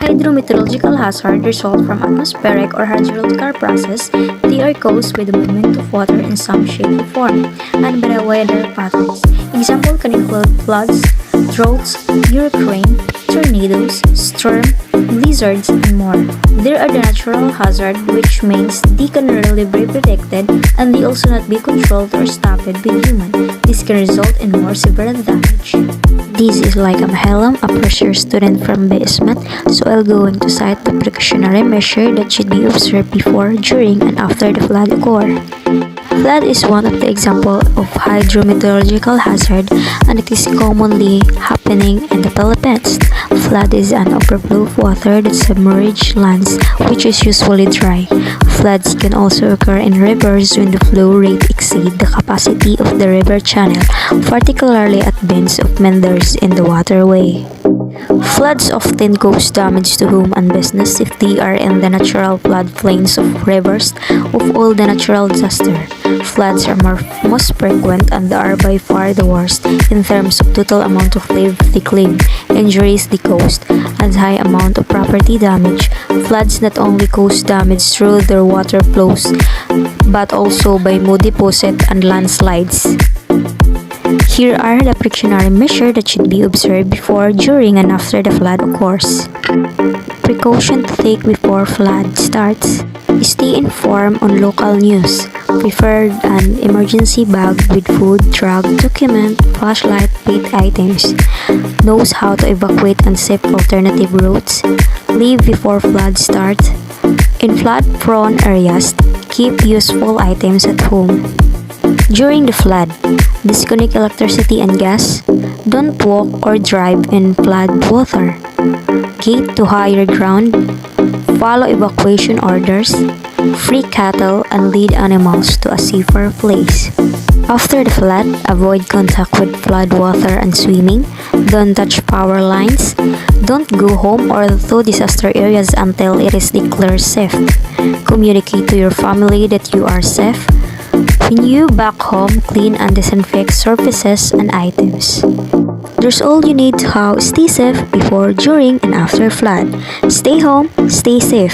Hydrometeorological hazard result from atmospheric or hydrological process. They are caused by the movement of water in some shape or form and by the weather patterns. Example can include floods, droughts, hurricane, tornadoes, storm, blizzards, and more. There are the natural hazard, which means they can rarely be predicted and they also not be controlled or stopped by human. This can result in more severe damage. This is like a Mahelam, a first year student from basement, so I'll going to cite the precautionary measure that should be observed before, during, and after the flood occur. Flood is one of the example of hydrometeorological hazard, and it is commonly happening in the Philippines. Flood is an overflow of water that submerges lands, which is usually dry. Floods can also occur in rivers when the flow rate exceeds the capacity of the river channel, particularly at bends of meanders in the waterway. Floods often cause damage to home and business if they are in the natural floodplains of rivers. Of all the natural disasters, floods are most frequent and are by far the worst in terms of total amount of lives they claim, injuries they caused, and high amount of property damage. Floods not only cause damage through their water flows, but also by mud deposit and landslides. Here are the precautionary measures that should be observed before, during, and after the flood occurs. Precaution to take before flood starts. Stay informed on local news. Prepare an emergency bag with food, drug, document, flashlight, paid items. Knows how to evacuate and safe alternative routes. Leave before flood starts. In flood-prone areas, keep useful items at home. During the flood, disconnect electricity and gas. Don't walk or drive in flood water. Gate to higher ground. Follow evacuation orders. Free cattle and lead animals to a safer place. After the flood, avoid contact with flood water and swimming. Don't touch power lines. Don't go home or to disaster areas until it is declared safe. Communicate to your family that you are safe. When you back home, clean and disinfect surfaces and items. There's all you need to stay safe before, during, and after flood. Stay home, stay safe.